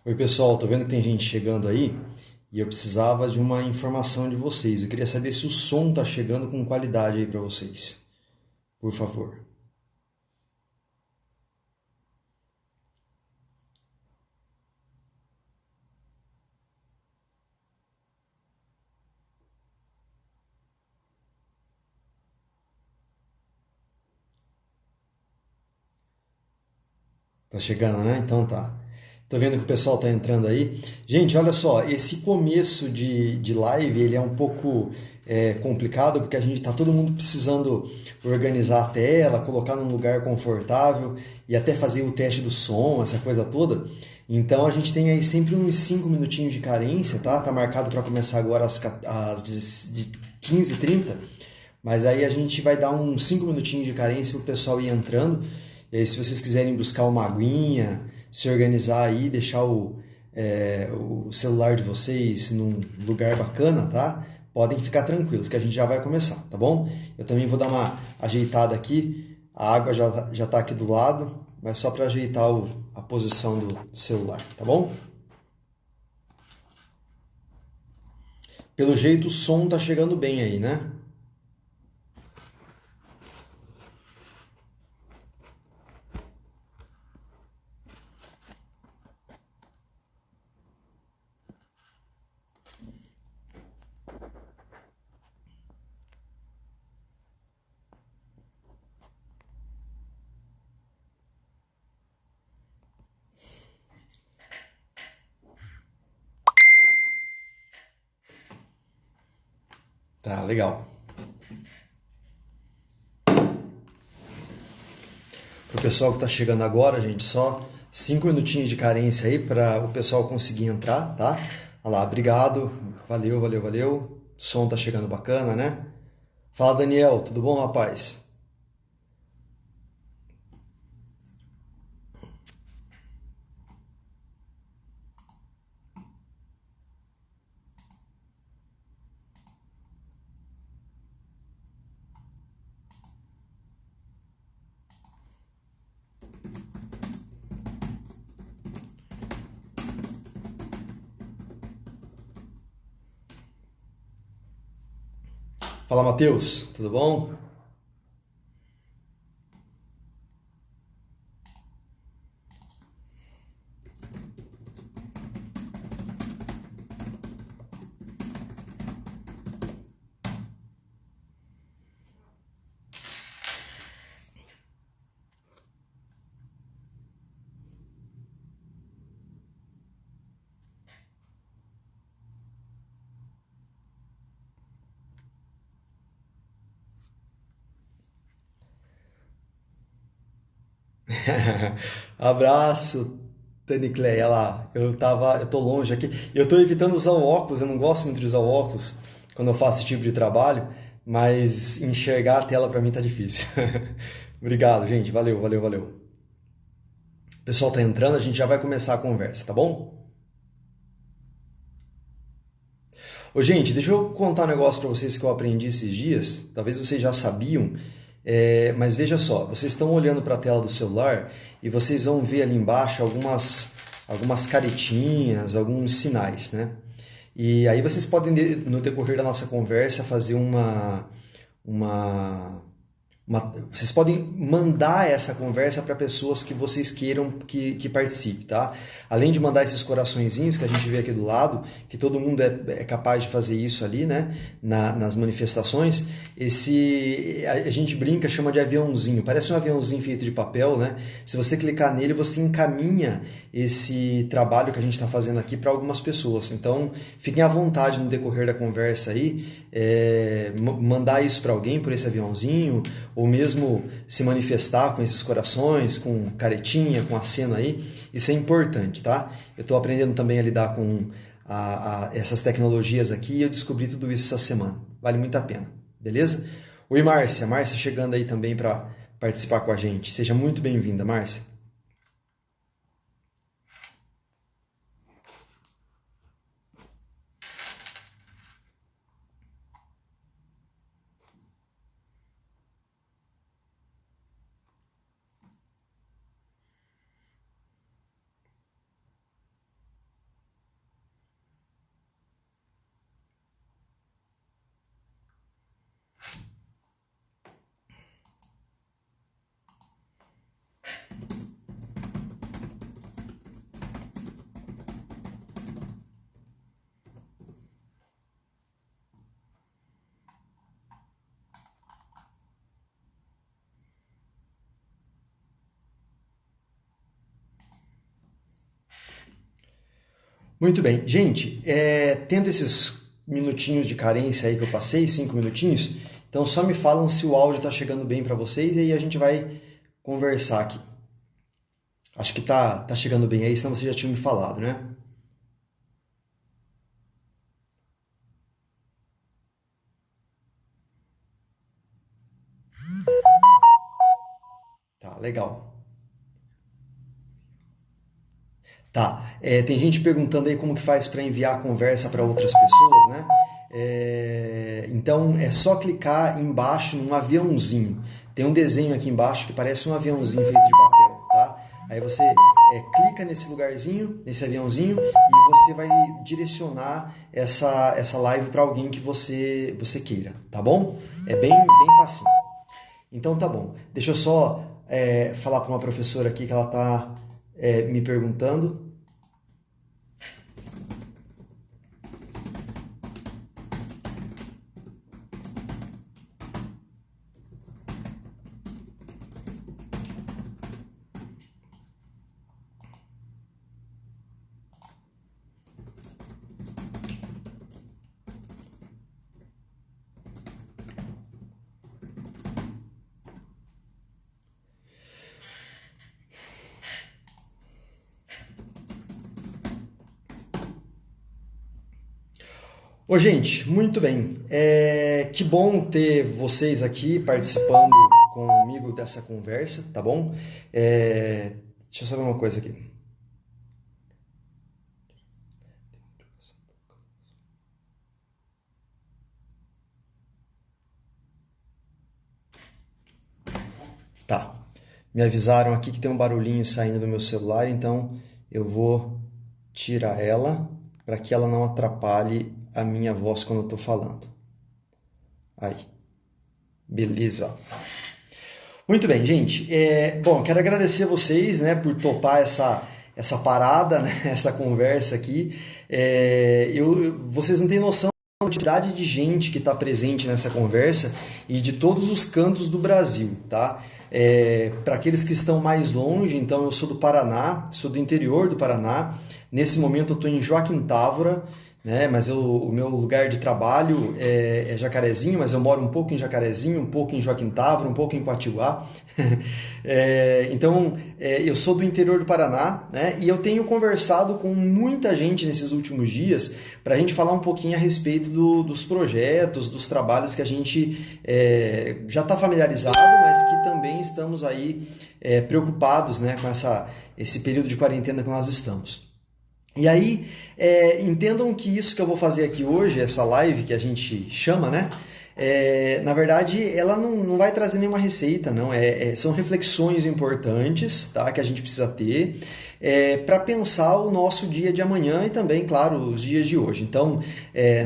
Oi, pessoal, tô vendo que tem gente chegando aí e eu precisava de uma informação de vocês. Eu queria saber se o som tá chegando com qualidade aí para vocês. Por favor. Tá chegando, né? Então tá. Tô vendo que o pessoal tá entrando aí. Gente, olha só, esse começo de live, ele é um pouco complicado, porque a gente tá todo mundo precisando organizar a tela, colocar num lugar confortável e até fazer o teste do som, essa coisa toda. Então a gente tem aí sempre uns 5 minutinhos de carência, tá? Tá marcado para começar agora às 15h30. Mas aí a gente vai dar uns 5 minutinhos de carência para o pessoal ir entrando. E aí, se vocês quiserem buscar uma aguinha, se organizar aí, deixar o celular de vocês num lugar bacana, tá? Podem ficar tranquilos, que a gente já vai começar, tá bom? Eu também vou dar uma ajeitada aqui. A água já tá aqui do lado, mas só para ajeitar a posição do celular, tá bom? Pelo jeito, o som tá chegando bem aí, né? Tá, legal. Pro pessoal que está chegando agora, gente, só 5 minutinhos de carência aí para o pessoal conseguir entrar, tá? Olha lá, obrigado, valeu, valeu, valeu. O som tá chegando bacana, né? Fala, Daniel, tudo bom, rapaz? Fala, Matheus, tudo bom? Abraço, Tani Cleia, lá. Eu tô longe aqui. Eu tô evitando usar o óculos, eu não gosto muito de usar o óculos quando eu faço esse tipo de trabalho, mas enxergar a tela para mim tá difícil. Obrigado, gente. Valeu, valeu, valeu. O pessoal tá entrando, a gente já vai começar a conversa, tá bom? Ô, gente, deixa eu contar um negócio para vocês que eu aprendi esses dias. Talvez vocês já sabiam, mas veja só, vocês estão olhando para a tela do celular e vocês vão ver ali embaixo algumas caretinhas, alguns sinais, né? E aí vocês podem, no decorrer da nossa conversa, fazer uma vocês podem mandar essa conversa para pessoas que vocês queiram que participe, tá? Além de mandar esses coraçõezinhos que a gente vê aqui do lado, que todo mundo é capaz de fazer isso ali, né? Nas manifestações, a gente brinca, chama de aviãozinho. Parece um aviãozinho feito de papel, né? Se você clicar nele, você encaminha esse trabalho que a gente está fazendo aqui para algumas pessoas. Então, fiquem à vontade no decorrer da conversa aí, mandar isso para alguém por esse aviãozinho, ou mesmo se manifestar com esses corações, com caretinha, com aceno aí. Isso é importante, tá? Eu estou aprendendo também a lidar com essas tecnologias aqui e eu descobri tudo isso essa semana. Vale muito a pena, beleza? Oi, Márcia. Márcia chegando aí também para participar com a gente. Seja muito bem-vinda, Márcia. Muito bem. Gente, tendo esses minutinhos de carência aí que eu passei, 5 minutinhos, então só me falam se o áudio está chegando bem para vocês e aí a gente vai conversar aqui. Acho que tá chegando bem aí, senão vocês já tinham me falado, né? Tá, legal. Tá. Tem gente perguntando aí como que faz para enviar a conversa para outras pessoas, né? Então é só clicar embaixo num aviãozinho. Tem um desenho aqui embaixo que parece um aviãozinho feito de papel, tá? Aí você clica nesse lugarzinho, nesse aviãozinho, e você vai direcionar essa live para alguém que você queira, tá bom? É bem facinho. Então tá bom. Deixa eu só falar para uma professora aqui que ela tá me perguntando. Ô, gente, muito bem. Que bom ter vocês aqui participando comigo dessa conversa, tá bom? Deixa eu só ver uma coisa aqui. Tá. Me avisaram aqui que tem um barulhinho saindo do meu celular, então eu vou tirar ela para que ela não atrapalhe a minha voz quando eu estou falando. Aí. Beleza. Muito bem, gente. Bom, quero agradecer a vocês, né, por topar essa parada, né, essa conversa aqui. Vocês não têm noção da quantidade de gente que está presente nessa conversa e de todos os cantos do Brasil, tá? Para aqueles que estão mais longe, então eu sou do Paraná, sou do interior do Paraná. Nesse momento eu estou em Joaquim Távora, né? Mas o meu lugar de trabalho é Jacarezinho, mas eu moro um pouco em Jacarezinho, um pouco em Joaquim Távora, um pouco em Quatiguá. Então, eu sou do interior do Paraná, né? E eu tenho conversado com muita gente nesses últimos dias para a gente falar um pouquinho a respeito dos projetos, dos trabalhos que a gente já está familiarizado, mas que também estamos aí preocupados, né, com esse período de quarentena que nós estamos. E aí, entendam que isso que eu vou fazer aqui hoje, essa live que a gente chama, né? Na verdade, ela não vai trazer nenhuma receita, não. São reflexões importantes, tá? Que a gente precisa ter para pensar o nosso dia de amanhã e também, claro, os dias de hoje. Então,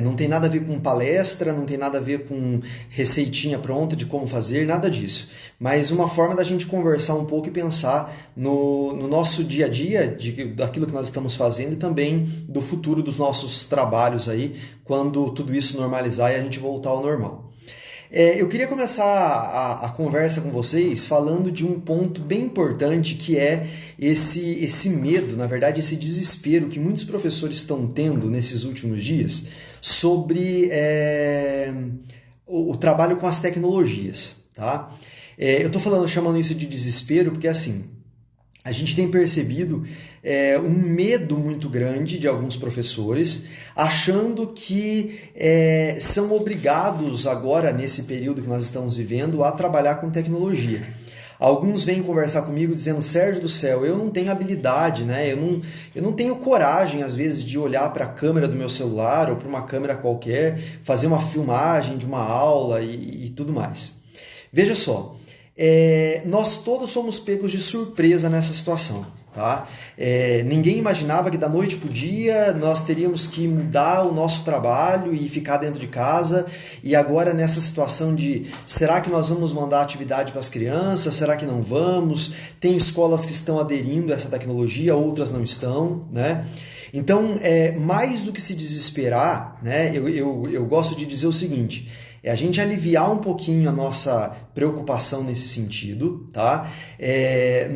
não tem nada a ver com palestra, não tem nada a ver com receitinha pronta de como fazer, nada disso. Mas uma forma da gente conversar um pouco e pensar no nosso dia a dia, daquilo que nós estamos fazendo e também do futuro dos nossos trabalhos aí, quando tudo isso normalizar e a gente voltar ao normal. Eu queria começar a conversa com vocês falando de um ponto bem importante que é esse medo, na verdade, esse desespero que muitos professores estão tendo nesses últimos dias sobre o trabalho com as tecnologias, tá? Eu estou chamando isso de desespero porque, assim, a gente tem percebido um medo muito grande de alguns professores, achando que são obrigados agora, nesse período que nós estamos vivendo, a trabalhar com tecnologia. Alguns vêm conversar comigo dizendo, Sérgio do céu, eu não tenho habilidade, né? Eu não tenho coragem, às vezes, de olhar para a câmera do meu celular ou para uma câmera qualquer, fazer uma filmagem de uma aula e tudo mais. Veja só, nós todos somos pegos de surpresa nessa situação. Tá? Ninguém imaginava que da noite para o dia nós teríamos que mudar o nosso trabalho e ficar dentro de casa, e agora nessa situação de será que nós vamos mandar atividade para as crianças, será que não vamos? Tem escolas que estão aderindo a essa tecnologia, outras não estão, né? Então, mais do que se desesperar, né, eu gosto de dizer o seguinte, É a gente aliviar um pouquinho a nossa preocupação nesse sentido, tá?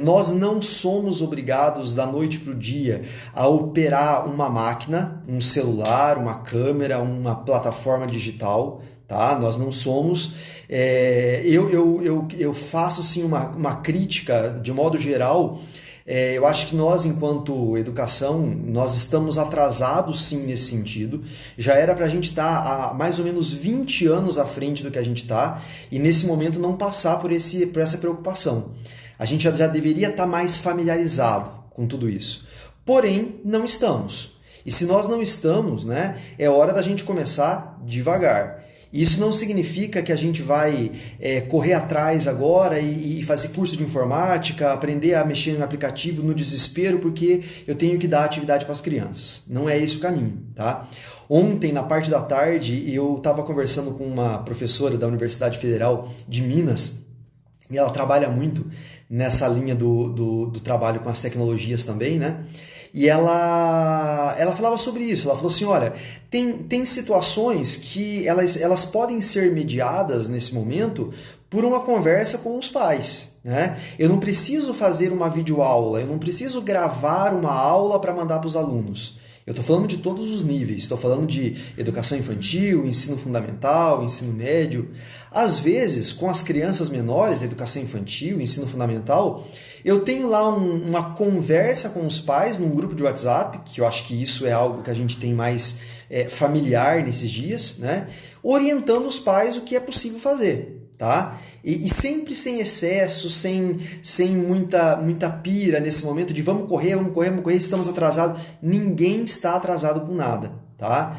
Nós não somos obrigados da noite para o dia a operar uma máquina, um celular, uma câmera, uma plataforma digital, tá? Nós não somos. Eu faço sim uma crítica, de modo geral. Eu acho que nós, enquanto educação, nós estamos atrasados sim nesse sentido. Já era para a gente estar há mais ou menos 20 anos à frente do que a gente está e nesse momento não passar por essa preocupação. A gente já deveria estar mais familiarizado com tudo isso. Porém, não estamos. E se nós não estamos, né, é hora da gente começar devagar. Isso não significa que a gente vai correr atrás agora e fazer curso de informática, aprender a mexer no aplicativo no desespero porque eu tenho que dar atividade para as crianças. Não é esse o caminho, tá? Ontem, na parte da tarde, eu estava conversando com uma professora da Universidade Federal de Minas e ela trabalha muito nessa linha do trabalho com as tecnologias também, né? E ela falava sobre isso, ela falou assim, olha, tem situações que elas podem ser mediadas nesse momento por uma conversa com os pais, né? Eu não preciso fazer uma videoaula, eu não preciso gravar uma aula para mandar para os alunos. Eu estou falando de todos os níveis, estou falando de educação infantil, ensino fundamental, ensino médio. Às vezes, com as crianças menores, educação infantil, ensino fundamental, eu tenho lá uma conversa com os pais num grupo de WhatsApp, que eu acho que isso é algo que a gente tem mais familiar nesses dias, né? Orientando os pais o que é possível fazer, tá? E sempre sem excesso, sem muita pira nesse momento de vamos correr, estamos atrasados. Ninguém está atrasado com nada, tá?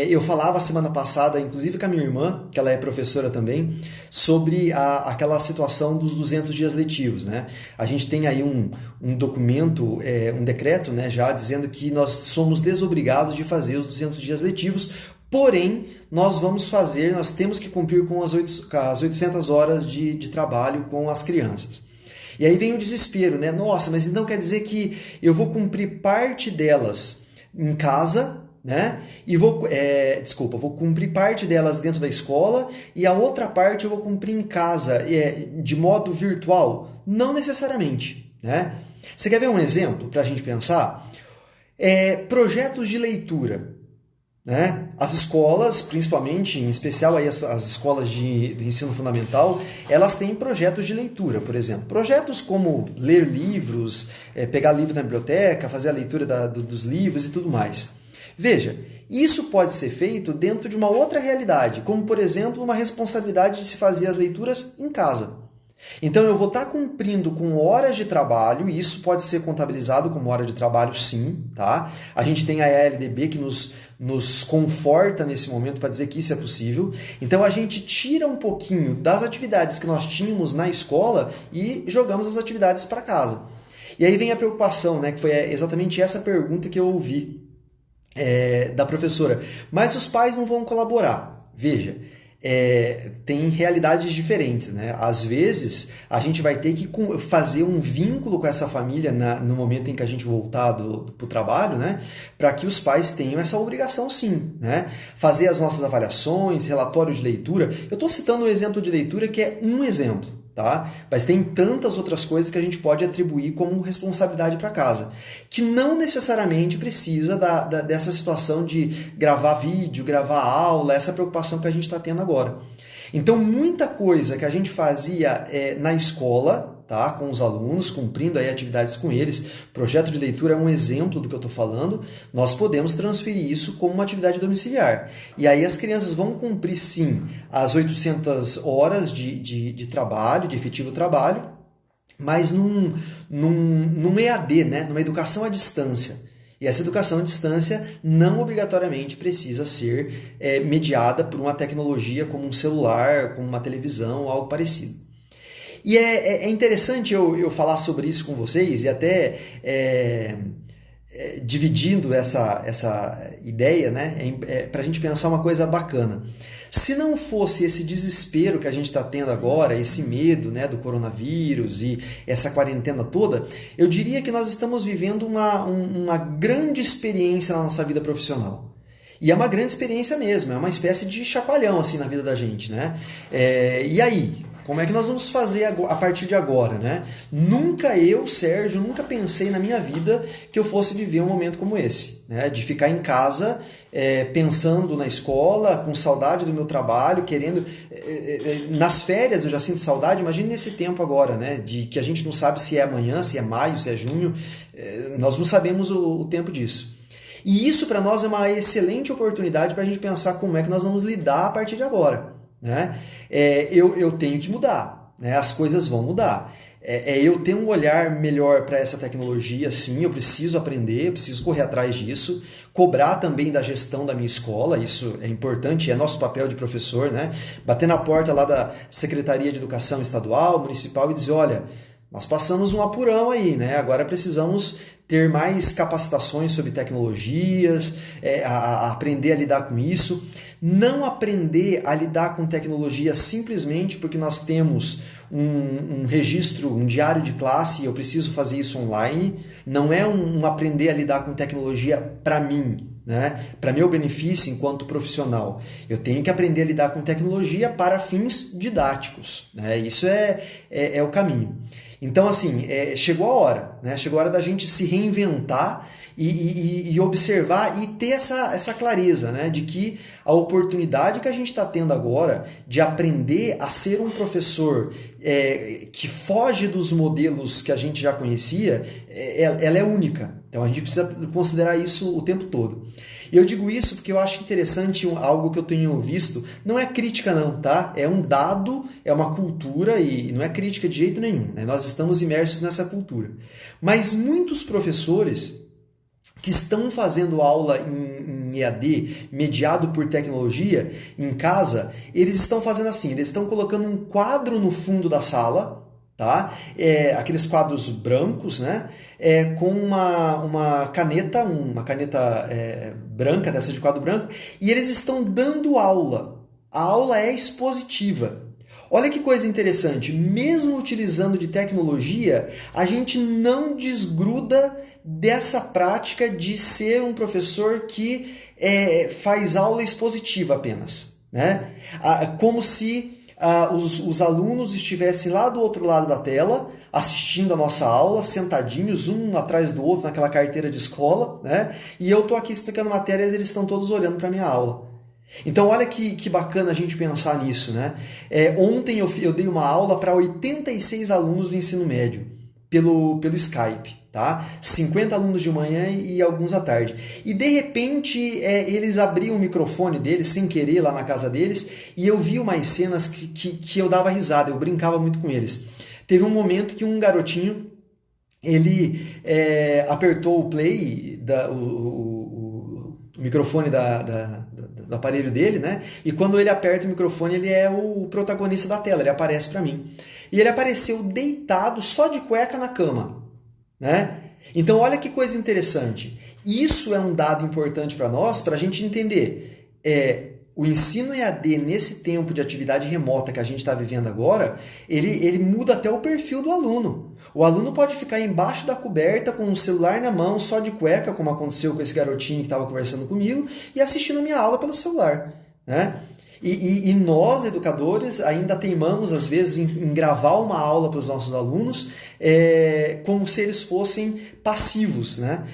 Eu falava semana passada, inclusive com a minha irmã, que ela é professora também, sobre aquela situação dos 200 dias letivos, né? A gente tem aí um documento, um decreto, né, já dizendo que nós somos desobrigados de fazer os 200 dias letivos, porém, nós temos que cumprir com as 800 horas de trabalho com as crianças. E aí vem o desespero, né? Nossa, mas então quer dizer que eu vou cumprir parte delas em casa, né? E vou cumprir parte delas dentro da escola e a outra parte eu vou cumprir em casa, de modo virtual? Não necessariamente, né? Você quer ver um exemplo para a gente pensar? Projetos de leitura. Né? As escolas, principalmente, em especial aí as escolas de ensino fundamental, elas têm projetos de leitura, por exemplo. Projetos como ler livros, pegar livro na biblioteca, fazer a leitura dos livros e tudo mais. Veja, isso pode ser feito dentro de uma outra realidade, como, por exemplo, uma responsabilidade de se fazer as leituras em casa. Então eu vou estar cumprindo com horas de trabalho, e isso pode ser contabilizado como hora de trabalho sim, tá? A gente tem a ELDB que nos conforta nesse momento para dizer que isso é possível. Então a gente tira um pouquinho das atividades que nós tínhamos na escola e jogamos as atividades para casa. E aí vem a preocupação, né, que foi exatamente essa pergunta que eu ouvi da professora. Mas os pais não vão colaborar. Veja, tem realidades diferentes, né? Às vezes a gente vai ter que fazer um vínculo com essa família no momento em que a gente voltar para o trabalho, né? Para que os pais tenham essa obrigação sim, né? Fazer as nossas avaliações, relatório de leitura. Eu estou citando um exemplo de leitura que é um exemplo. Tá? Mas tem tantas outras coisas que a gente pode atribuir como responsabilidade para casa, que não necessariamente precisa dessa situação de gravar vídeo, gravar aula, essa preocupação que a gente está tendo agora. Então, muita coisa que a gente fazia na escola, tá? Com os alunos, cumprindo aí atividades com eles, projeto de leitura é um exemplo do que eu estou falando, nós podemos transferir isso como uma atividade domiciliar. E aí as crianças vão cumprir, sim, as 800 horas de trabalho, de efetivo trabalho, mas num EAD, né? Numa educação à distância. E essa educação à distância não obrigatoriamente precisa ser mediada por uma tecnologia como um celular, como uma televisão, algo parecido. E é interessante eu falar sobre isso com vocês e até dividindo essa ideia, né, para a gente pensar uma coisa bacana. Se não fosse esse desespero que a gente está tendo agora, esse medo, né, do coronavírus e essa quarentena toda, eu diria que nós estamos vivendo uma grande experiência na nossa vida profissional. E é uma grande experiência mesmo, é uma espécie de chacoalhão assim na vida da gente, né? E aí? Como é que nós vamos fazer a partir de agora, né? Nunca eu, Sérgio, nunca pensei na minha vida que eu fosse viver um momento como esse, né? De ficar em casa, pensando na escola, com saudade do meu trabalho, querendo... nas férias eu já sinto saudade, imagine nesse tempo agora, né? De que a gente não sabe se é amanhã, se é maio, se é junho, nós não sabemos o tempo disso. E isso para nós é uma excelente oportunidade para a gente pensar como é que nós vamos lidar a partir de agora. Né? Eu tenho que mudar, né? As coisas vão mudar. Eu tenho um olhar melhor para essa tecnologia, sim, eu preciso aprender, eu preciso correr atrás disso, cobrar também da gestão da minha escola, isso é importante, é nosso papel de professor, né? Bater na porta lá da Secretaria de Educação Estadual, Municipal e dizer, olha, nós passamos um apurão aí, né? Agora precisamos ter mais capacitações sobre tecnologias, a aprender a lidar com isso. Não aprender a lidar com tecnologia simplesmente porque nós temos um registro, um diário de classe e eu preciso fazer isso online. Não é um aprender a lidar com tecnologia para mim, né? Para meu benefício enquanto profissional. Eu tenho que aprender a lidar com tecnologia para fins didáticos, né? Isso é o caminho. Então, assim, chegou a hora, né? Chegou a hora da gente se reinventar e observar e ter essa clareza, né? De que a oportunidade que a gente está tendo agora de aprender a ser um professor que foge dos modelos que a gente já conhecia, ela é única. Então, a gente precisa considerar isso o tempo todo. Eu digo isso porque eu acho interessante algo que eu tenho visto. Não é crítica não, tá? É um dado, é uma cultura e não é crítica de jeito nenhum, né? Nós estamos imersos nessa cultura. Mas muitos professores que estão fazendo aula em EAD, mediado por tecnologia, em casa, eles estão fazendo assim, eles estão colocando um quadro no fundo da sala, tá? Aqueles quadros brancos, né? Com uma caneta branca, dessa de quadro branco, e eles estão dando aula. A aula é expositiva. Olha que coisa interessante, mesmo utilizando de tecnologia, a gente não desgruda dessa prática de ser um professor que faz aula expositiva apenas, né? Como se os alunos estivessem lá do outro lado da tela, assistindo a nossa aula, sentadinhos, um atrás do outro, naquela carteira de escola, né? E eu estou aqui explicando matérias e eles estão todos olhando para a minha aula. Então, olha que bacana a gente pensar nisso, né? Ontem eu dei uma aula para 86 alunos do ensino médio, pelo Skype, tá? 50 alunos de manhã e alguns à tarde. E, de repente, eles abriam o microfone deles, sem querer, lá na casa deles, e eu vi umas cenas que eu dava risada, eu brincava muito com eles. Teve um momento que um garotinho, ele apertou o play, o microfone do aparelho dele, né? E quando ele aperta o microfone, ele é o protagonista da tela, ele aparece para mim. E ele apareceu deitado, só de cueca na cama, né? Então, olha que coisa interessante. Isso é um dado importante para nós, para a gente entender. O ensino EAD, nesse tempo de atividade remota que a gente está vivendo agora, ele muda até o perfil do aluno. O aluno pode ficar embaixo da coberta com o celular na mão, só de cueca, como aconteceu com esse garotinho que estava conversando comigo, e assistindo a minha aula pelo celular, né? E nós, educadores, ainda teimamos, às vezes, em gravar uma aula para os nossos alunos como se eles fossem passivos, né?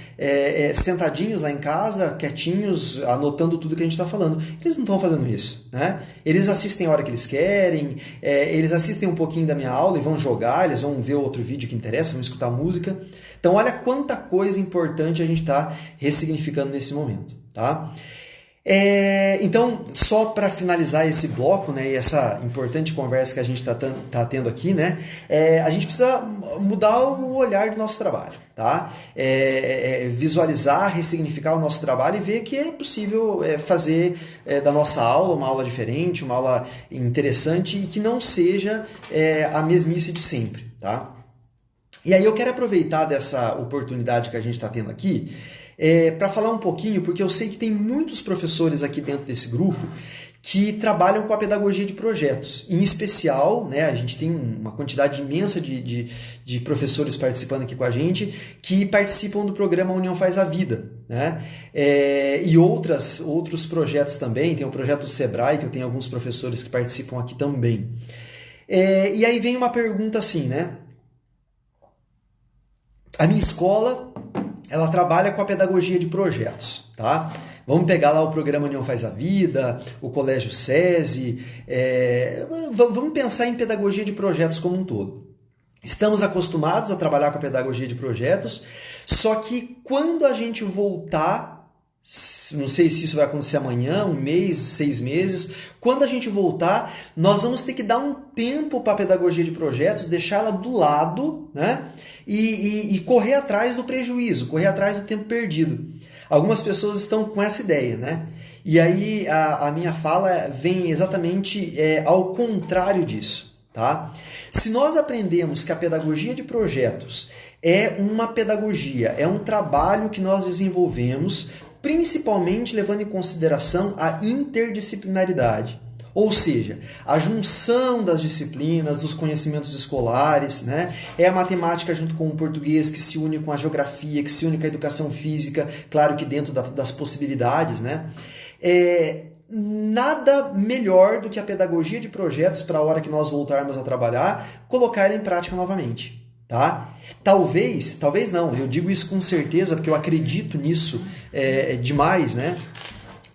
Sentadinhos lá em casa, quietinhos, anotando tudo que a gente está falando. Eles não estão fazendo isso, né? Eles assistem a hora que eles querem, eles assistem um pouquinho da minha aula e vão jogar, eles vão ver outro vídeo que interessa, vão escutar música. Então, olha quanta coisa importante a gente está ressignificando nesse momento, tá? Então, só para finalizar esse bloco, né, e essa importante conversa que a gente está tendo aqui, né, a gente precisa mudar o olhar do nosso trabalho, tá? Visualizar, ressignificar o nosso trabalho e ver que é possível fazer da nossa aula uma aula diferente, uma aula interessante e que não seja a mesmice de sempre, tá? E aí eu quero aproveitar dessa oportunidade que a gente está tendo aqui para falar um pouquinho, porque eu sei que tem muitos professores aqui dentro desse grupo que trabalham com a pedagogia de projetos. Em especial, né, a gente tem uma quantidade imensa de professores participando aqui com a gente, que participam do programa União Faz a Vida, né? E outros projetos também, tem o projeto do Sebrae, que eu tenho alguns professores que participam aqui também. E aí vem uma pergunta assim, né? A minha escola, ela trabalha com a pedagogia de projetos, tá? Vamos pegar lá o programa União Faz a Vida, o Colégio SESI, vamos pensar em pedagogia de projetos como um todo. Estamos acostumados a trabalhar com a pedagogia de projetos, só que quando a gente voltar, não sei se isso vai acontecer amanhã, um mês, 6 meses, quando a gente voltar, nós vamos ter que dar um tempo para a pedagogia de projetos, deixar ela do lado, né? E correr atrás do prejuízo, correr atrás do tempo perdido. Algumas pessoas estão com essa ideia, né? E aí a minha fala vem exatamente ao contrário disso, tá? Se nós aprendemos que a pedagogia de projetos é uma pedagogia, é um trabalho que nós desenvolvemos, principalmente levando em consideração a interdisciplinaridade. Ou seja, a junção das disciplinas, dos conhecimentos escolares, né? É a matemática junto com o português que se une com a geografia, que se une com a educação física, claro que dentro das possibilidades, né? Nada melhor do que a pedagogia de projetos para a hora que nós voltarmos a trabalhar, colocar ela em prática novamente. Tá? Talvez não, eu digo isso com certeza porque eu acredito nisso demais, né?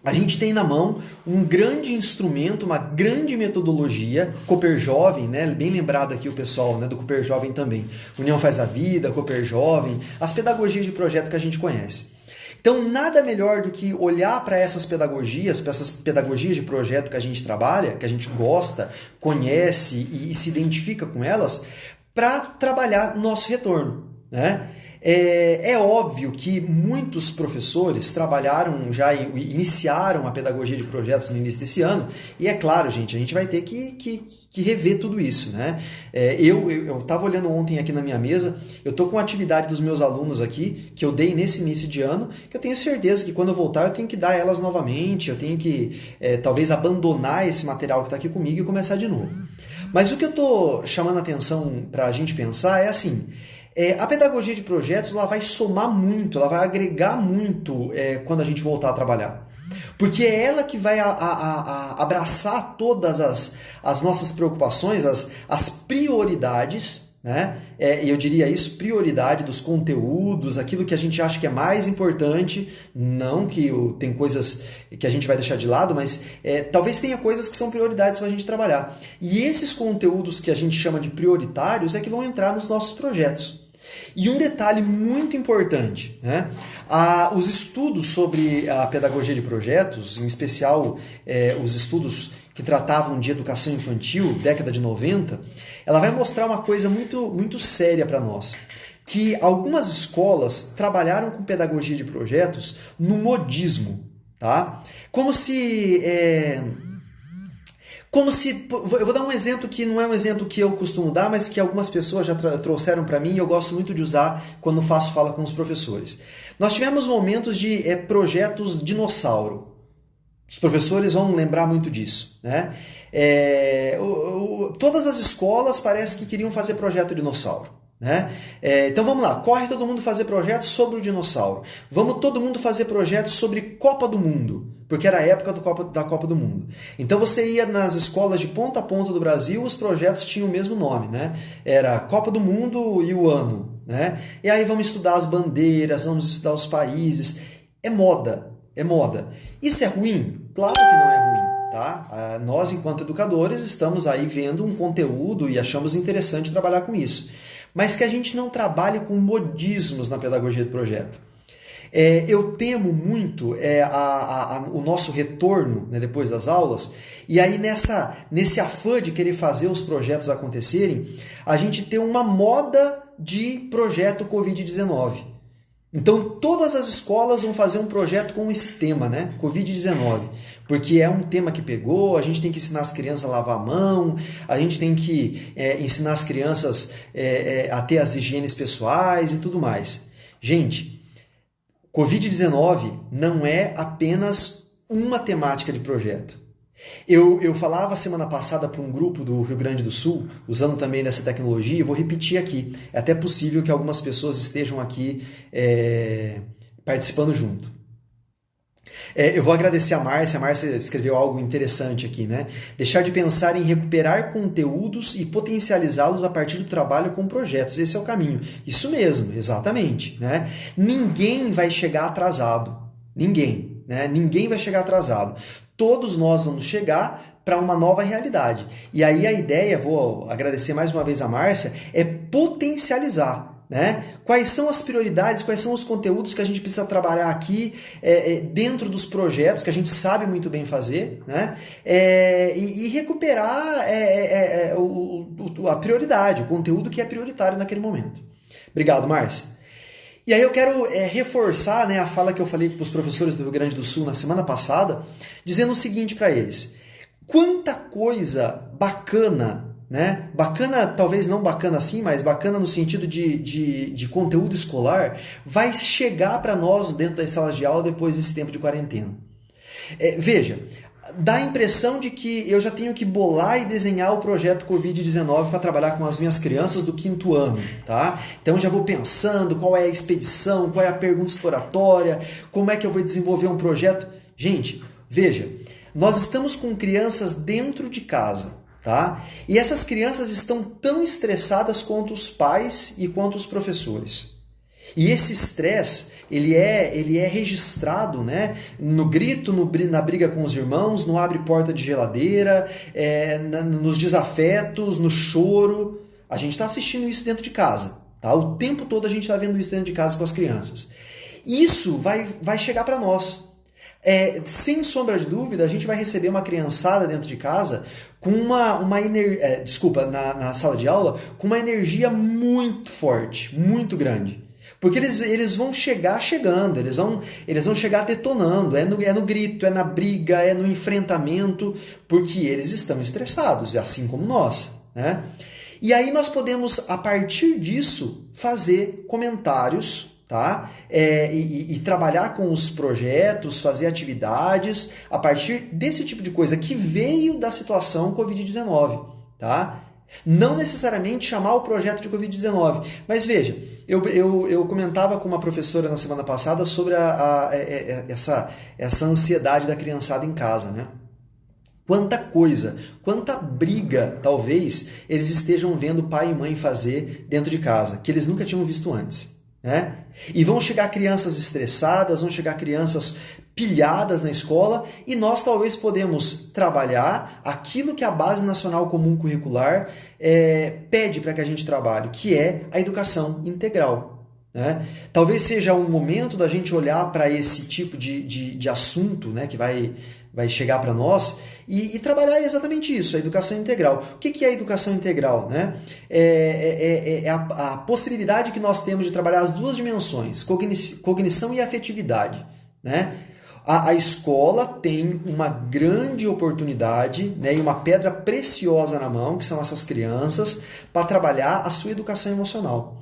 A gente tem na mão um grande instrumento, uma grande metodologia, Cooper Jovem, né? Bem lembrado aqui o pessoal, né, do Cooper Jovem também. União Faz a Vida, Cooper Jovem, as pedagogias de projeto que a gente conhece. Então, nada melhor do que olhar para essas pedagogias de projeto que a gente trabalha, que a gente gosta, conhece e se identifica com elas, para trabalhar nosso retorno, né? É óbvio que muitos professores trabalharam já e iniciaram a pedagogia de projetos no início desse ano, e é claro, gente, a gente vai ter que rever tudo isso, né? Eu estava olhando ontem aqui na minha mesa, eu estou com a atividade dos meus alunos aqui, que eu dei nesse início de ano, que eu tenho certeza que quando eu voltar eu tenho que dar elas novamente, eu tenho que talvez abandonar esse material que está aqui comigo e começar de novo. Mas o que eu estou chamando a atenção para a gente pensar é assim, a pedagogia de projetos ela vai somar muito, ela vai agregar muito quando a gente voltar a trabalhar. Porque é ela que vai abraçar todas as nossas preocupações, as prioridades, né? E eu diria isso, prioridade dos conteúdos, aquilo que a gente acha que é mais importante, não que tem coisas que a gente vai deixar de lado, mas talvez tenha coisas que são prioridades para a gente trabalhar. E esses conteúdos que a gente chama de prioritários é que vão entrar nos nossos projetos. E um detalhe muito importante, né? Os estudos sobre a pedagogia de projetos, em especial os estudos que tratavam de educação infantil, década de 90, ela vai mostrar uma coisa muito, muito séria para nós. Que algumas escolas trabalharam com pedagogia de projetos no modismo, tá? Como se... eu vou dar um exemplo que não é um exemplo que eu costumo dar, mas que algumas pessoas já trouxeram para mim e eu gosto muito de usar quando faço fala com os professores. Nós tivemos momentos de projetos dinossauro. Os professores vão lembrar muito disso, né? Todas as escolas parece que queriam fazer projeto dinossauro, né? Então vamos lá, corre todo mundo fazer projetos sobre o dinossauro. Vamos todo mundo fazer projetos sobre Copa do Mundo, porque era a época da Copa do Mundo. Então você ia nas escolas de ponta a ponta do Brasil, os projetos tinham o mesmo nome, né? Era Copa do Mundo e o ano, né? E aí vamos estudar as bandeiras, vamos estudar os países. É moda. Isso é ruim? Claro que não é ruim, tá? Nós, enquanto educadores, estamos aí vendo um conteúdo e achamos interessante trabalhar com isso. Mas que a gente não trabalhe com modismos na pedagogia do projeto. Eu temo muito o nosso retorno, né, depois das aulas, e aí nesse afã de querer fazer os projetos acontecerem, a gente ter uma moda de projeto Covid-19. Então todas as escolas vão fazer um projeto com esse tema, né? Covid-19, porque é um tema que pegou, a gente tem que ensinar as crianças a lavar a mão, a gente tem que ensinar as crianças a ter as higienes pessoais e tudo mais. Gente, Covid-19 não é apenas uma temática de projeto. Eu falava semana passada para um grupo do Rio Grande do Sul, usando também dessa tecnologia, e vou repetir aqui. É até possível que algumas pessoas estejam aqui participando junto. Eu vou agradecer a Márcia escreveu algo interessante aqui, né? Deixar de pensar em recuperar conteúdos e potencializá-los a partir do trabalho com projetos. Esse é o caminho. Isso mesmo, exatamente, né? Ninguém vai chegar atrasado. Ninguém, né? Ninguém vai chegar atrasado. Todos nós vamos chegar para uma nova realidade. E aí a ideia, vou agradecer mais uma vez a Márcia, é potencializar. Né? Quais são as prioridades, quais são os conteúdos que a gente precisa trabalhar aqui dentro dos projetos que a gente sabe muito bem fazer, né? E recuperar a prioridade, o conteúdo que é prioritário naquele momento. Obrigado, Márcia. E aí eu quero reforçar, né, a fala que eu falei para os professores do Rio Grande do Sul na semana passada, dizendo o seguinte para eles: quanta coisa bacana, né? Bacana, talvez não bacana assim, mas bacana no sentido de conteúdo escolar, vai chegar para nós dentro das salas de aula depois desse tempo de quarentena. Veja, dá a impressão de que eu já tenho que bolar e desenhar o projeto Covid-19 para trabalhar com as minhas crianças do 5º ano, tá? Então já vou pensando qual é a expedição, qual é a pergunta exploratória, como é que eu vou desenvolver um projeto. Gente, veja, nós estamos com crianças dentro de casa. Tá? E essas crianças estão tão estressadas quanto os pais e quanto os professores. E esse estresse, ele é registrado, né? No grito, na briga com os irmãos, no abre porta de geladeira, nos desafetos, no choro. A gente está assistindo isso dentro de casa. Tá? O tempo todo a gente está vendo isso dentro de casa com as crianças. Isso vai chegar para nós. Sem sombra de dúvida, a gente vai receber uma criançada dentro de casa com na sala de aula, com uma energia muito forte, muito grande. Porque eles vão chegar chegando, eles vão chegar detonando, é no grito, é na briga, é no enfrentamento, porque eles estão estressados, assim como nós, né? E aí nós podemos, a partir disso, fazer comentários, tá? E trabalhar com os projetos, fazer atividades a partir desse tipo de coisa que veio da situação Covid-19, tá? Não necessariamente chamar o projeto de Covid-19, mas veja, eu comentava com uma professora na semana passada sobre essa ansiedade da criançada em casa, né? Quanta coisa, quanta briga, talvez, eles estejam vendo pai e mãe fazer dentro de casa, que eles nunca tinham visto antes. Né? E vão chegar crianças estressadas, vão chegar crianças pilhadas na escola e nós talvez podemos trabalhar aquilo que a Base Nacional Comum Curricular pede para que a gente trabalhe, que é a educação integral. Né? Talvez seja um momento da gente olhar para esse tipo de assunto, né, que vai chegar para nós e trabalhar exatamente isso, a educação integral. O que é a educação integral? Né? É a possibilidade que nós temos de trabalhar as duas dimensões, cognição e afetividade. Né? A escola tem uma grande oportunidade, né, e uma pedra preciosa na mão, que são essas crianças, para trabalhar a sua educação emocional.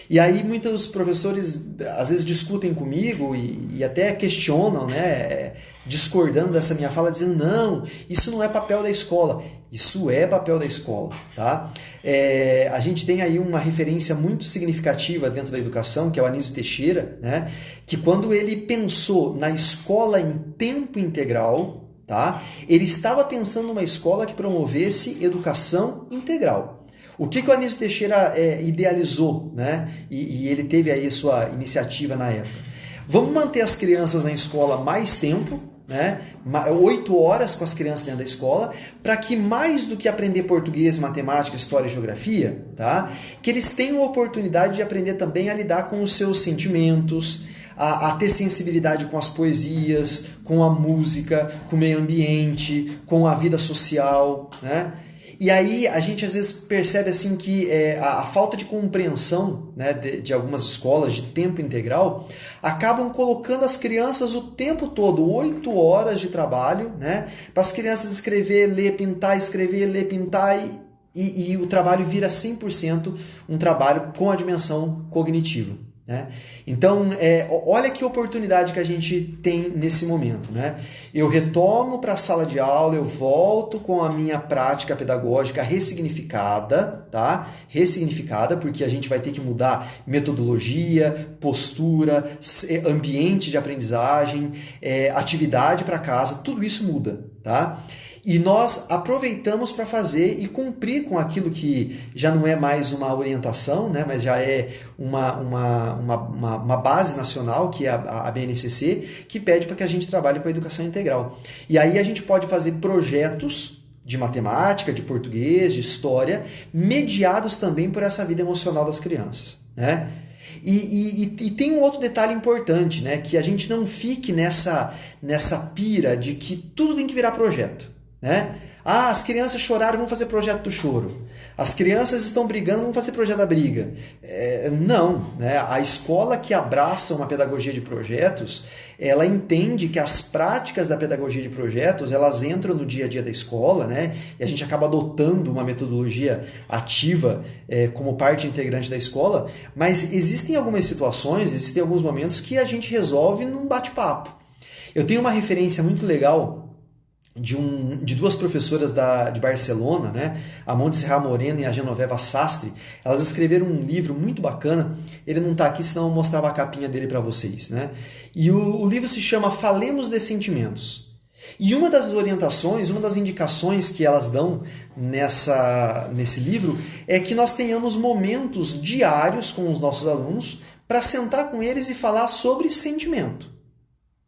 E aí muitos professores às vezes discutem comigo e até questionam, né, discordando dessa minha fala, dizendo não, isso não é papel da escola. Isso é papel da escola. Tá? A gente tem aí uma referência muito significativa dentro da educação, que é o Anísio Teixeira, né, que quando ele pensou na escola em tempo integral, tá, ele estava pensando numa escola que promovesse educação integral. O que o Anísio Teixeira idealizou, né? E ele teve aí a sua iniciativa na época? Vamos manter as crianças na escola mais tempo, né? 8 horas com as crianças dentro da escola, para que mais do que aprender português, matemática, história e geografia, tá? Que eles tenham a oportunidade de aprender também a lidar com os seus sentimentos, a ter sensibilidade com as poesias, com a música, com o meio ambiente, com a vida social, né? E aí a gente às vezes percebe assim que a falta de compreensão, né, de algumas escolas de tempo integral acabam colocando as crianças o tempo todo, 8 horas de trabalho, né, para as crianças escrever, ler, pintar, escrever, ler, pintar e o trabalho vira 100% um trabalho com a dimensão cognitiva. né? Então, olha que oportunidade que a gente tem nesse momento, né? Eu retomo para a sala de aula, eu volto com a minha prática pedagógica ressignificada, tá? Ressignificada, porque a gente vai ter que mudar metodologia, postura, ambiente de aprendizagem, atividade para casa, tudo isso muda, tá? E nós aproveitamos para fazer e cumprir com aquilo que já não é mais uma orientação, né, mas já é uma base nacional, que é a BNCC, que pede para que a gente trabalhe com a educação integral. E aí a gente pode fazer projetos de matemática, de português, de história, mediados também por essa vida emocional das crianças, né? E tem um outro detalhe importante, né, que a gente não fique nessa pira de que tudo tem que virar projeto. Né? Ah, as crianças choraram, vamos fazer projeto do choro. As crianças estão brigando, vamos fazer projeto da briga. Não, né? A escola que abraça uma pedagogia de projetos, ela entende que as práticas da pedagogia de projetos, elas entram no dia a dia da escola, né? E a gente acaba adotando uma metodologia ativa como parte integrante da escola, mas existem algumas situações, existem alguns momentos que a gente resolve num bate-papo. Eu tenho uma referência muito legal de duas professoras de Barcelona, né? A Montserrat Moreno e a Genoveva Sastre. Elas escreveram um livro muito bacana. Ele não está aqui, senão eu mostrava a capinha dele para vocês, né? E o livro se chama Falemos de Sentimentos. E uma das orientações, uma das indicações que elas dão nesse livro é que nós tenhamos momentos diários com os nossos alunos para sentar com eles e falar sobre sentimento.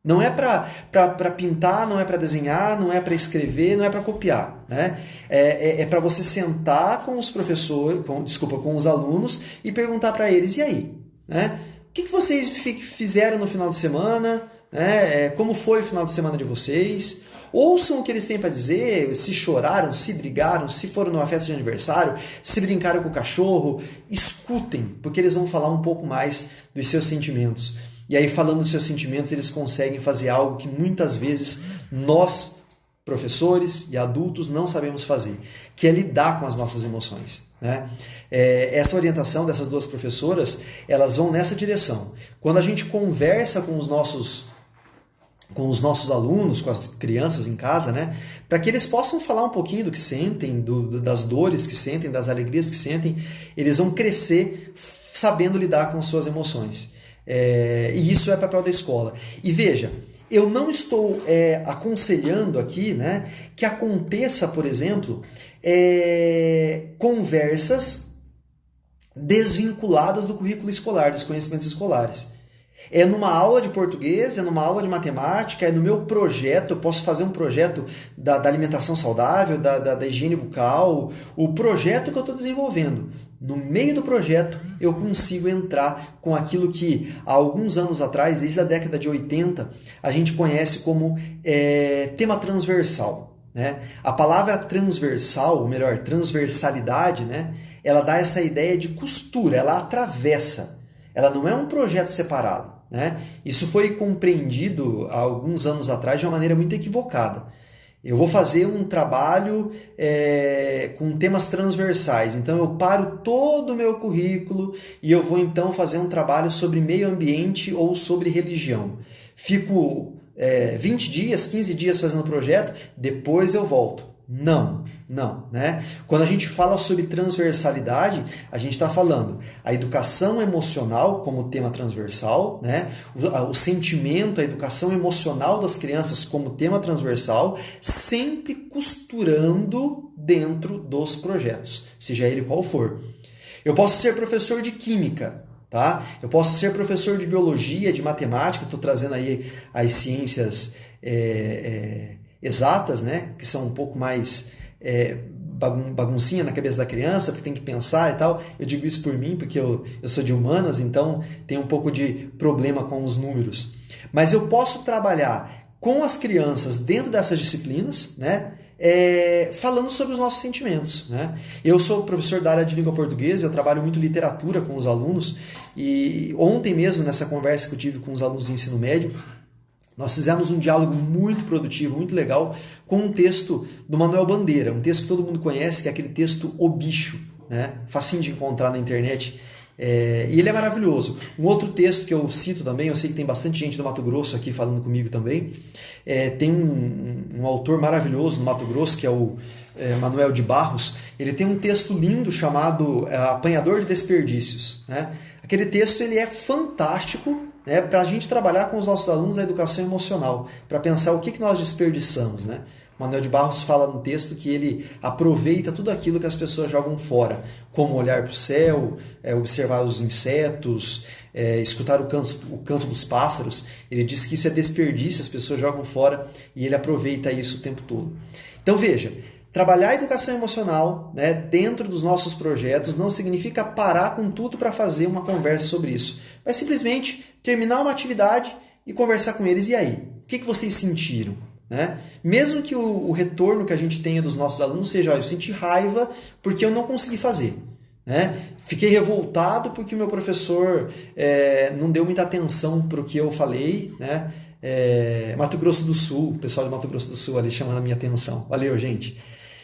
Não é para pintar, não é para desenhar, não é para escrever, não é para copiar, né? É para você sentar com os professores, com os alunos e perguntar para eles, e aí? Né? O que vocês fizeram no final de semana? Né? Como foi o final de semana de vocês? Ouçam o que eles têm para dizer, se choraram, se brigaram, se foram numa festa de aniversário, se brincaram com o cachorro. Escutem, porque eles vão falar um pouco mais dos seus sentimentos. E aí, falando dos seus sentimentos, eles conseguem fazer algo que muitas vezes nós, professores e adultos, não sabemos fazer, que é lidar com as nossas emoções. Né? Essa orientação dessas duas professoras, elas vão nessa direção. Quando a gente conversa com os nossos alunos, com as crianças em casa, né, para que eles possam falar um pouquinho do que sentem, das dores que sentem, das alegrias que sentem, eles vão crescer sabendo lidar com as suas emoções. E isso é papel da escola. E veja, eu não estou aconselhando aqui, né, que aconteça, por exemplo, conversas desvinculadas do currículo escolar, dos conhecimentos escolares. É numa aula de português, é numa aula de matemática, é no meu projeto, eu posso fazer um projeto da alimentação saudável, da higiene bucal, o projeto que eu estou desenvolvendo. No meio do projeto, eu consigo entrar com aquilo que, há alguns anos atrás, desde a década de 80, a gente conhece como tema transversal. Né? A palavra transversal, ou melhor, transversalidade, né? Ela dá essa ideia de costura, ela atravessa. Ela não é um projeto separado. Né? Isso foi compreendido há alguns anos atrás de uma maneira muito equivocada. Eu vou fazer um trabalho com temas transversais, então eu paro todo o meu currículo e eu vou então fazer um trabalho sobre meio ambiente ou sobre religião. Fico 20 dias, 15 dias fazendo o projeto, depois eu volto. Não, né? Quando a gente fala sobre transversalidade, a gente está falando a educação emocional como tema transversal, né? O sentimento, a educação emocional das crianças como tema transversal, sempre costurando dentro dos projetos, seja ele qual for. Eu posso ser professor de química, tá? Eu posso ser professor de biologia, de matemática, estou trazendo aí as ciências exatas, né? Que são um pouco mais baguncinha na cabeça da criança, porque tem que pensar e tal. Eu digo isso por mim, porque eu sou de humanas, então tem um pouco de problema com os números. Mas eu posso trabalhar com as crianças dentro dessas disciplinas, né? Falando sobre os nossos sentimentos. Né? Eu sou professor da área de língua portuguesa, eu trabalho muito literatura com os alunos, e ontem mesmo, nessa conversa que eu tive com os alunos de ensino médio, nós fizemos um diálogo muito produtivo, muito legal, com um texto do Manuel Bandeira, um texto que todo mundo conhece, que é aquele texto O Bicho, né? Facinho de encontrar na internet. E ele é maravilhoso. Um outro texto que eu cito também, eu sei que tem bastante gente do Mato Grosso aqui falando comigo também, tem um autor maravilhoso no Mato Grosso, que é o Manuel de Barros. Ele tem um texto lindo chamado Apanhador de Desperdícios, né? Aquele texto ele é fantástico, né, para a gente trabalhar com os nossos alunos a educação emocional, para pensar o que nós desperdiçamos, né? O Manuel de Barros fala no texto que ele aproveita tudo aquilo que as pessoas jogam fora, como olhar para o céu, observar os insetos, escutar o canto dos pássaros. Ele diz que isso é desperdício, as pessoas jogam fora e ele aproveita isso o tempo todo. Então veja, trabalhar a educação emocional, né, dentro dos nossos projetos não significa parar com tudo para fazer uma conversa sobre isso. Mas simplesmente terminar uma atividade e conversar com eles. E aí? O que vocês sentiram? Né? Mesmo que o retorno que a gente tenha dos nossos alunos seja, eu senti raiva porque eu não consegui fazer. Né? Fiquei revoltado porque o meu professor não deu muita atenção para o que eu falei. Né? Mato Grosso do Sul, o pessoal de Mato Grosso do Sul ali chamando a minha atenção. Valeu, gente.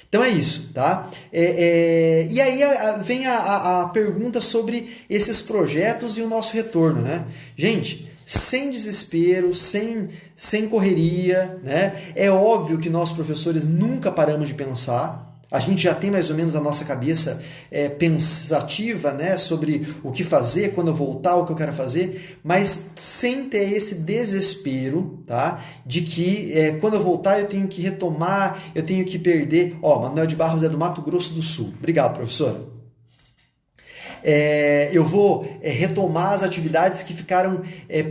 Então é isso, tá? E aí vem a pergunta sobre esses projetos e o nosso retorno, né? Gente, sem desespero, sem correria, né? É óbvio que nós professores nunca paramos de pensar. A gente já tem mais ou menos a nossa cabeça pensativa, né, sobre o que fazer, quando eu voltar, o que eu quero fazer, mas sem ter esse desespero, tá, de que quando eu voltar eu tenho que retomar, eu tenho que perder. Manuel de Barros é do Mato Grosso do Sul. Obrigado, professora. Eu vou retomar as atividades que ficaram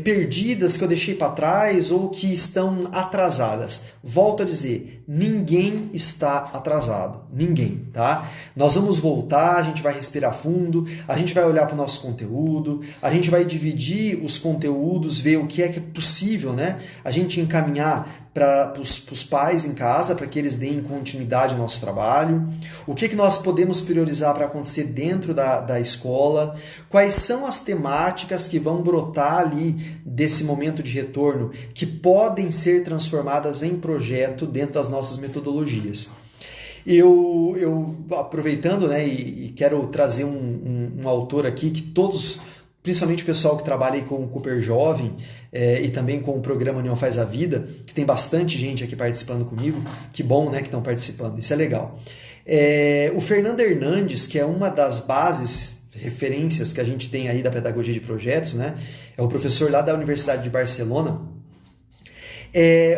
perdidas, que eu deixei para trás ou que estão atrasadas. Volto a dizer, ninguém está atrasado. Ninguém, tá? Nós vamos voltar, a gente vai respirar fundo, a gente vai olhar para o nosso conteúdo, a gente vai dividir os conteúdos, ver o que é possível, né? A gente encaminhar para os pais em casa, para que eles deem continuidade ao nosso trabalho, o que nós podemos priorizar para acontecer dentro da escola, quais são as temáticas que vão brotar ali desse momento de retorno, que podem ser transformadas em projeto dentro das nossas metodologias. Eu aproveitando, né, e quero trazer um autor aqui que todos, principalmente o pessoal que trabalha aí com o Cooper Jovem e também com o programa União Faz a Vida, que tem bastante gente aqui participando comigo, que bom, né, que estão participando, isso é legal. O Fernando Hernandes, que é uma das bases, referências que a gente tem aí da pedagogia de projetos, né, é o professor lá da Universidade de Barcelona.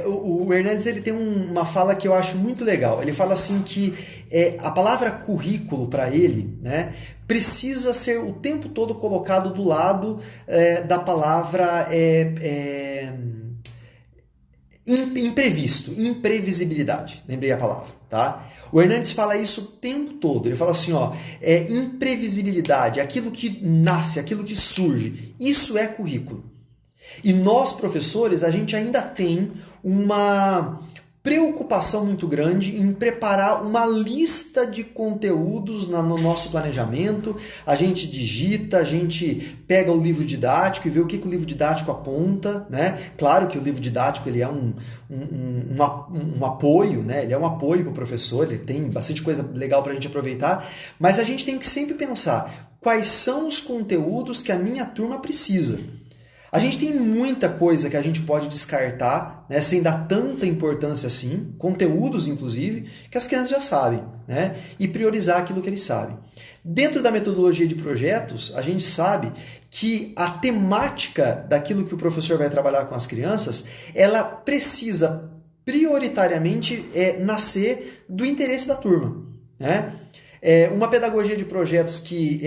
O Hernandes ele tem uma fala que eu acho muito legal. Ele fala assim que a palavra currículo para ele, né, precisa ser o tempo todo colocado do lado da palavra imprevisto, imprevisibilidade. Lembrei a palavra, tá? O Hernandes fala isso o tempo todo. Ele fala assim, imprevisibilidade, aquilo que nasce, aquilo que surge. Isso é currículo. E nós, professores, a gente ainda tem uma preocupação muito grande em preparar uma lista de conteúdos no nosso planejamento. A gente digita, a gente pega o livro didático e vê o que o livro didático aponta, né? Claro que o livro didático ele é um apoio, né? Ele é um apoio para o professor, ele tem bastante coisa legal para a gente aproveitar, mas a gente tem que sempre pensar quais são os conteúdos que a minha turma precisa. A gente tem muita coisa que a gente pode descartar, né, sem dar tanta importância assim, conteúdos inclusive, que as crianças já sabem, né, e priorizar aquilo que eles sabem. Dentro da metodologia de projetos, a gente sabe que a temática daquilo que o professor vai trabalhar com as crianças, ela precisa prioritariamente nascer do interesse da turma, né? Uma pedagogia de projetos que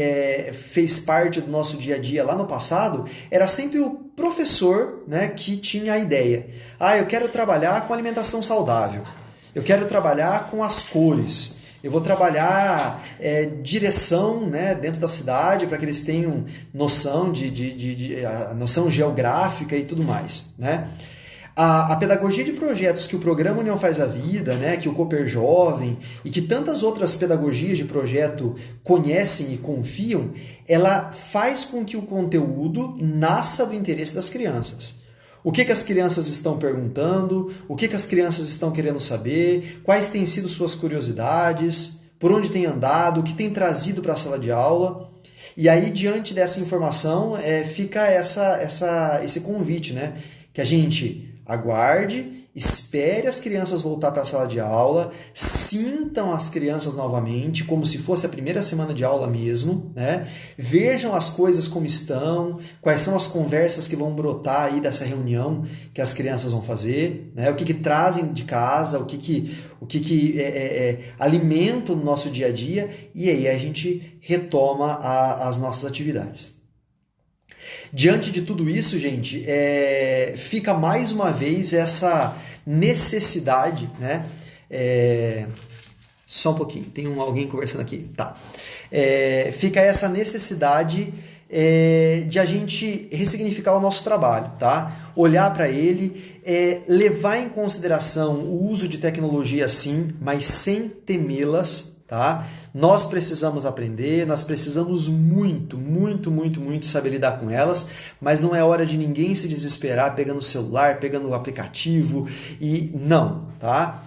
fez parte do nosso dia a dia lá no passado era sempre o professor, né, que tinha a ideia. Eu quero trabalhar com alimentação saudável, eu quero trabalhar com as cores, eu vou trabalhar direção, né, dentro da cidade para que eles tenham noção noção geográfica e tudo mais, né? A pedagogia de projetos que o programa União Faz a Vida, né, que o Cooper Jovem e que tantas outras pedagogias de projeto conhecem e confiam, ela faz com que o conteúdo nasça do interesse das crianças. O que as crianças estão perguntando, o que as crianças estão querendo saber, quais têm sido suas curiosidades, por onde tem andado, o que tem trazido para a sala de aula. E aí, diante dessa informação, fica esse convite, né? Que a gente aguarde, espere as crianças voltar para a sala de aula, sintam as crianças novamente, como se fosse a primeira semana de aula mesmo, né? Vejam as coisas como estão, quais são as conversas que vão brotar aí dessa reunião que as crianças vão fazer, né? O que trazem de casa, o que alimenta o nosso dia a dia, e aí a gente retoma as nossas atividades. Diante de tudo isso, gente, fica mais uma vez essa necessidade, né? Só um pouquinho, tem alguém conversando aqui. Tá. Fica essa necessidade de a gente ressignificar o nosso trabalho, tá? Olhar para ele, levar em consideração o uso de tecnologia sim, mas sem temê-las, tá? Nós precisamos aprender, nós precisamos muito saber lidar com elas, mas não é hora de ninguém se desesperar pegando o celular, pegando o aplicativo e não, tá?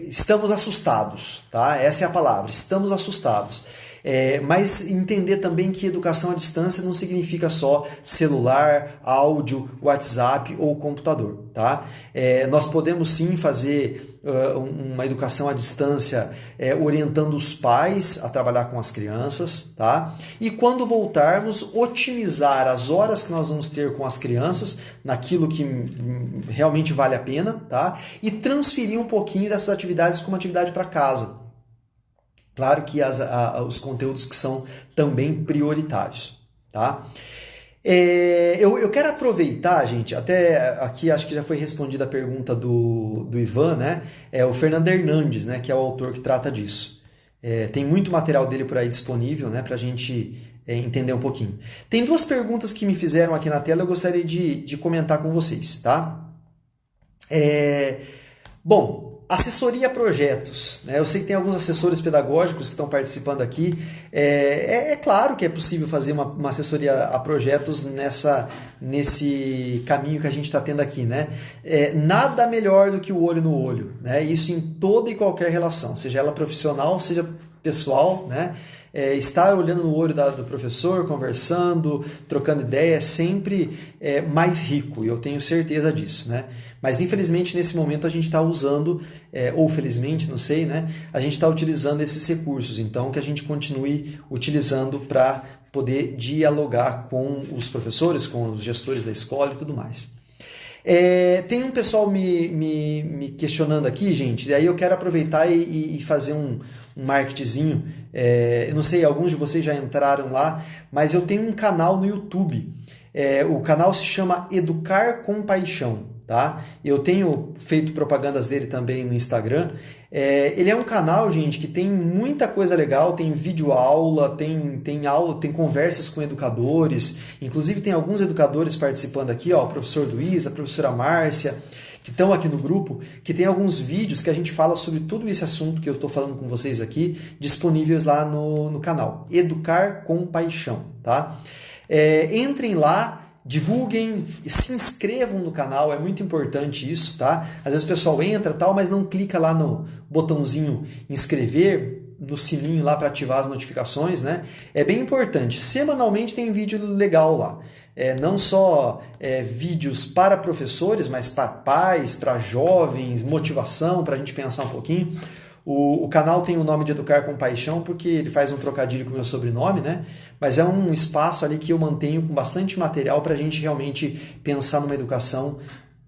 Estamos assustados, tá? Essa é a palavra, estamos assustados. Mas entender também que educação à distância não significa só celular, áudio, WhatsApp ou computador, tá? Nós podemos sim fazer uma educação à distância orientando os pais a trabalhar com as crianças, tá? E quando voltarmos, otimizar as horas que nós vamos ter com as crianças naquilo que realmente vale a pena, tá? E transferir um pouquinho dessas atividades como atividade para casa. Claro que os conteúdos que são também prioritários, tá? Eu quero aproveitar, gente, até aqui acho que já foi respondida a pergunta do Ivan, né? O Fernando Hernandes, né, que é o autor que trata disso. Tem muito material dele por aí disponível, né, para a gente entender um pouquinho. Tem duas perguntas que me fizeram aqui na tela, eu gostaria de comentar com vocês, tá? Bom, assessoria a projetos, né? Eu sei que tem alguns assessores pedagógicos que estão participando aqui. É claro que é possível fazer uma assessoria a projetos nesse caminho que a gente está tendo aqui, né? Nada melhor do que o olho no olho, né? Isso em toda e qualquer relação, seja ela profissional, seja pessoal, né? Estar olhando no olho do professor, conversando, trocando ideia é sempre mais rico, e eu tenho certeza disso, né? Mas infelizmente nesse momento a gente está usando, ou felizmente, não sei, né? A gente está utilizando esses recursos, então que a gente continue utilizando para poder dialogar com os professores, com os gestores da escola e tudo mais. Tem um pessoal me questionando aqui, gente, daí eu quero aproveitar e fazer um marketingzinho. Eu não sei, alguns de vocês já entraram lá, mas eu tenho um canal no YouTube. O canal se chama Educar com Paixão, tá? Eu tenho feito propagandas dele também no Instagram. Ele é um canal, gente, que tem muita coisa legal, tem vídeo aula, tem aula, tem conversas com educadores, inclusive tem alguns educadores participando aqui, ó, o professor Luiz, a professora Márcia, que estão aqui no grupo, que tem alguns vídeos que a gente fala sobre todo esse assunto que eu estou falando com vocês aqui, disponíveis lá no canal. Educar com Paixão, tá? Entrem lá, divulguem, se inscrevam no canal, é muito importante isso, tá? Às vezes o pessoal entra tal, mas não clica lá no botãozinho inscrever, no sininho lá para ativar as notificações, né? É bem importante. Semanalmente tem vídeo legal lá. Não só vídeos para professores, mas para pais, para jovens, motivação, para a gente pensar um pouquinho. O canal tem o nome de Educar com Paixão porque ele faz um trocadilho com o meu sobrenome, né? Mas é um espaço ali que eu mantenho com bastante material para a gente realmente pensar numa educação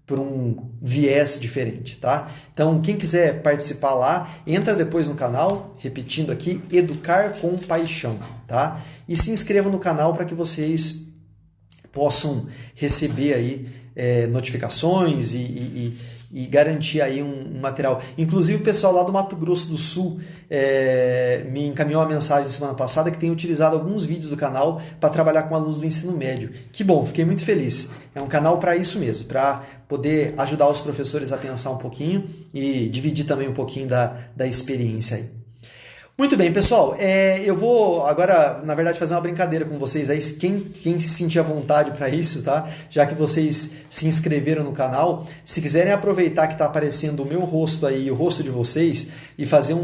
por um viés diferente, tá? Então, quem quiser participar lá, entra depois no canal, repetindo aqui, Educar com Paixão, tá? E se inscreva no canal para que vocês possam receber aí notificações e garantir aí um material. Inclusive o pessoal lá do Mato Grosso do Sul me encaminhou uma mensagem semana passada que tem utilizado alguns vídeos do canal para trabalhar com alunos do ensino médio. Que bom, fiquei muito feliz. É um canal para isso mesmo, para poder ajudar os professores a pensar um pouquinho e dividir também um pouquinho da experiência aí. Muito bem, pessoal. Eu vou agora, na verdade, fazer uma brincadeira com vocês aí. Quem se sentir à vontade para isso, tá? Já que vocês se inscreveram no canal, se quiserem aproveitar que está aparecendo o meu rosto aí, o rosto de vocês, e fazer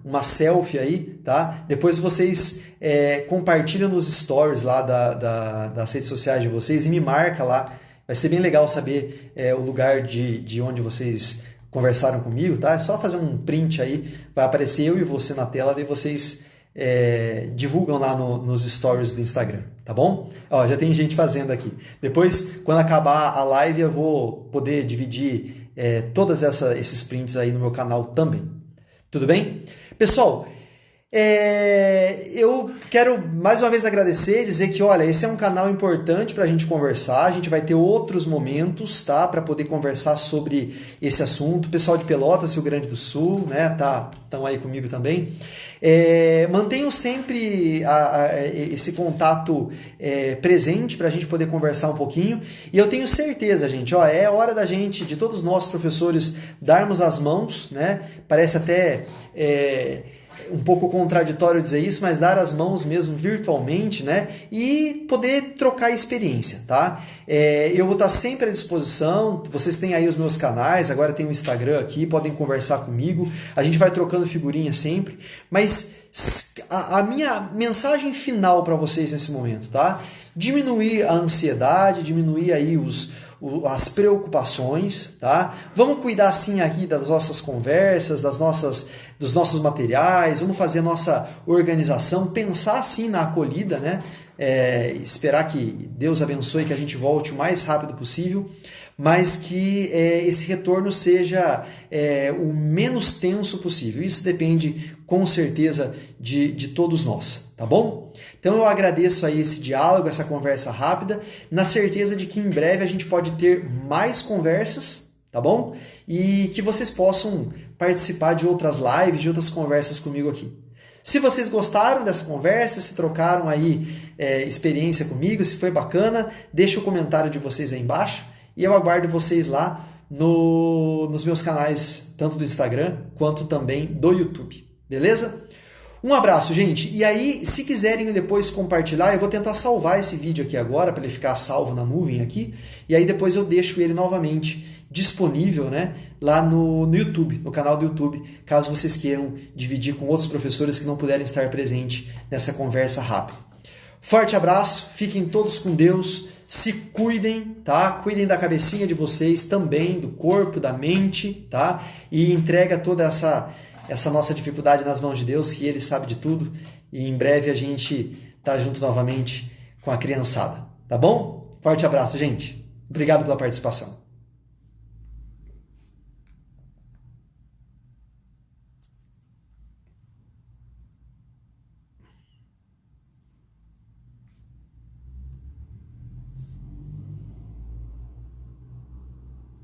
uma selfie aí, tá? Depois vocês compartilham nos stories lá das redes sociais de vocês e me marca lá. Vai ser bem legal saber o lugar de onde vocês conversaram comigo, tá? É só fazer um print aí, vai aparecer eu e você na tela, daí vocês divulgam lá nos stories do Instagram, tá bom? Ó, já tem gente fazendo aqui. Depois, quando acabar a live, eu vou poder dividir todos esses prints aí no meu canal também. Tudo bem? Pessoal, eu quero mais uma vez agradecer, dizer que, olha, esse é um canal importante para a gente conversar, a gente vai ter outros momentos, tá, para poder conversar sobre esse assunto. O pessoal de Pelotas, Rio Grande do Sul, né, estão aí comigo também. Mantenham sempre esse contato presente para a gente poder conversar um pouquinho. E eu tenho certeza, gente, ó, é hora da gente, de todos nós professores, darmos as mãos, né? Parece até um pouco contraditório dizer isso, mas dar as mãos mesmo virtualmente, né? E poder trocar experiência, tá? Eu vou estar sempre à disposição, vocês têm aí os meus canais, agora tem o Instagram aqui, podem conversar comigo, a gente vai trocando figurinha sempre, mas a minha mensagem final para vocês nesse momento, tá? Diminuir a ansiedade, diminuir aí as preocupações, tá? Vamos cuidar sim aqui das nossas conversas, dos nossos materiais, vamos fazer a nossa organização, pensar sim na acolhida, né? Esperar que Deus abençoe, que a gente volte o mais rápido possível, mas que esse retorno seja o menos tenso possível. Isso depende com certeza de todos nós, tá bom? Então eu agradeço aí esse diálogo, essa conversa rápida, na certeza de que em breve a gente pode ter mais conversas, tá bom? E que vocês possam participar de outras lives, de outras conversas comigo aqui. Se vocês gostaram dessa conversa, se trocaram aí experiência comigo, se foi bacana, deixa o comentário de vocês aí embaixo e eu aguardo vocês lá nos meus canais, tanto do Instagram quanto também do YouTube, beleza? Um abraço, gente. E aí, se quiserem depois compartilhar, eu vou tentar salvar esse vídeo aqui agora, para ele ficar salvo na nuvem aqui. E aí depois eu deixo ele novamente disponível, né, lá no YouTube, no canal do YouTube, caso vocês queiram dividir com outros professores que não puderem estar presentes nessa conversa rápida. Forte abraço, fiquem todos com Deus, se cuidem, tá? Cuidem da cabecinha de vocês também, do corpo, da mente, tá? E entrega toda essa nossa dificuldade nas mãos de Deus, que Ele sabe de tudo, e em breve a gente tá junto novamente com a criançada, tá bom? Forte abraço, gente. Obrigado pela participação.